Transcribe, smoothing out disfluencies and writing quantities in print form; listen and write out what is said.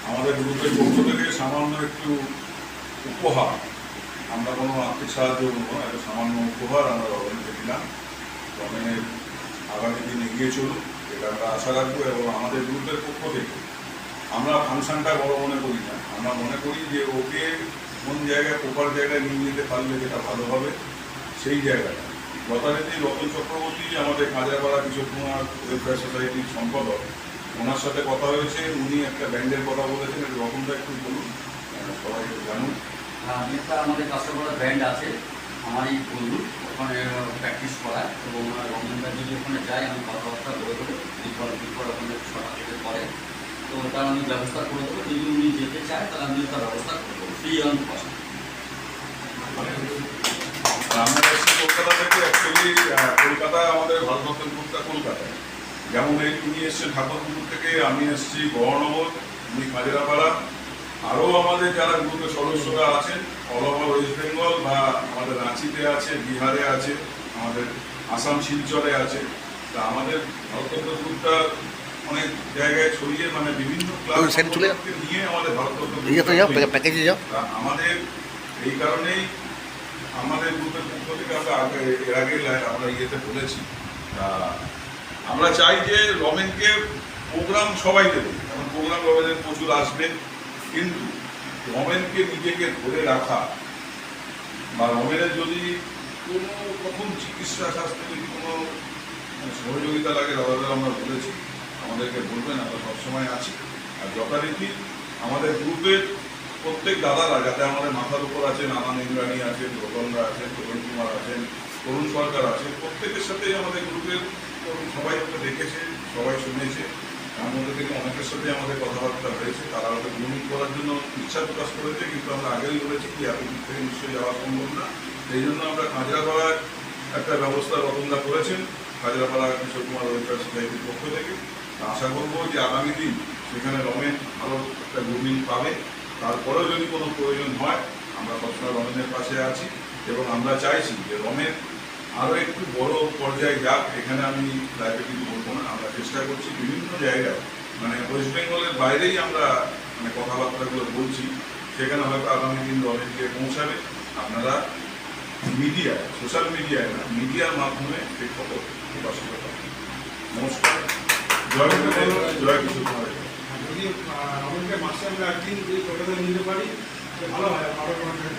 আমাদের গ্রুপের পক্ষ থেকে সামান্য একটু উপহার, আমরা কোনো আর্থিক সাহায্য করবো না, একটা সামান্য উপহার আমরা রমেনকে দিলাম। রমেনের আগামী দিন এগিয়ে চলুক এটা আমরা আশা রাখবো। এবং আমাদের গ্রুপের পক্ষ থেকে আমরা ফাংশনটা বড় মনে করি না, আমরা মনে করি যে ওকে কোন জায়গায় প্রপার জায়গায় নিয়ে যেতে পারলে যেটা ভালো হবে সেই জায়গাটা। যথারীতি রতন চক্রবর্তী আমাদের কাঁচরাপাড়া কৃষক কুমার ওয়েলফেয়ার সোসাইটির সম্পাদক, ওনার সাথে কথা হয়েছে, উনি একটা ব্যান্ডের কথা বলেছেন, একটু রকমটা একটু বলুন, সবাই জানুন। একটা আমাদের কাঁচরাপাড়া ব্যান্ড আছে, আমারই বন্ধু, ওখানে প্র্যাকটিস করায় এবং রমনদা যদি ওখানে যায় আমি কথাবার্তা বলে দেবো, বিপর ওখানে ছটা থেকে করে, তো তার আমি ব্যবস্থা করে দেবো। যদি উনি যেতে চায় তাহলে আমি তার ব্যবস্থা করে দেবো, ফ্রি অন কস্ট। আমরা এসেছি কলকাতা থেকে। অ্যাকচুয়ালি কলকাতায় আমাদের ভারতরত্ন গ্রুপটা কলকাতায়, যেমন উনি এসছেন ঠাকুরপুকুর থেকে, আমি এসেছি গড়নগর, উনি কাঁচরাপাড়া। আরও আমাদের যারা গ্রুপের সদস্যরা আছেন অল ওভার ওয়েস্ট বেঙ্গল বা আমাদের রাঁচিতে আছে, বিহারে আছে, আমাদের আসাম শিলচরে আছে। তা আমাদের ভারতরত্ন গ্রুপটা অনেক জায়গায় ছড়িয়ে, মানে বিভিন্ন ক্লাব নিয়ে আমাদের ভারতরত্ন প্যাকেজে যাও। আমাদের এই কারণেই আমাদের গ্রুপের পক্ষ থেকে আমরা এর আগে আমরা ইয়েতে বলেছি, আমরা চাই যে রমেনকে প্রোগ্রাম সবাই দেবে, কারণ প্রোগ্রাম রমেনের প্রচুর আসবে, কিন্তু রমেনকে নিজেকে ধরে রাখা বা রমেনের যদি কোনো প্রথম চিকিৎসা স্বাস্থ্যে যদি কোনো সহযোগিতা লাগে, দাদাদের আমরা বলেছি আমাদেরকে বলবেন, আমরা সবসময় আছি। আর যথারীতি আমাদের গ্রুপের প্রত্যেক দাদারা, যাতে আমাদের মাথার উপর আছেন, আনান ইন্দ্রাণী আছেন, রতনরা আছেন, তরুণ কুমার আছেন, তরুণ সরকার আছেন, প্রত্যেকের সাথেই আমাদের গ্রুপের সবাই ওকে দেখেছে, সবাই শুনেছে। তার মধ্যে থেকে অনেকের সাথে আমাদের কথাবার্তা হয়েছে, তারা ওকে গ্রহণ করার জন্য ইচ্ছা প্রকাশ করেছে, কিন্তু আমরা আগেই বলেছি কি এত দূর থেকে নিশ্চয়ই যাওয়া সম্ভব না। সেই জন্য আমরা কাঁচরাপাড়ায় একটা ব্যবস্থা রতনদা করেছেন কাঁচরাপাড়া কৃষক কুমার ওয়েলফেয়ার সোসাইটির পক্ষ থেকে। আশা করবো যে আগামী দিন সেখানে রমেন আরও একটা গ্রুমিং পাবে। তারপরেও যদি কোনো প্রয়োজন হয় আমরা সবসময় রমেনের পাশে আছি, এবং আমরা চাইছি যে রমেন আরও একটু বড় পর্যায়ে যাক। এখানে আমি ডায়াবেটিস বলবো না, আমরা চেষ্টা করছি বিভিন্ন জায়গায়, মানে ওয়েস্ট বেঙ্গলের বাইরেই আমরা মানে কথাবার্তাগুলো বলছি, সেখানে হয়তো আগামী দিন রমেনকে পৌঁছাবে। আপনারা মিডিয়ায়, সোশ্যাল মিডিয়ায় না, মিডিয়ার মাধ্যমে সেই খবর প্রকাশিত হবে। নমস্কার, জয় জয় কিছু কুমার। যদি আমাদেরকে মাসে আমরা একদিন যদি কলকাতা নিতে পারি ভালো হয়, আরো ভালো হয়।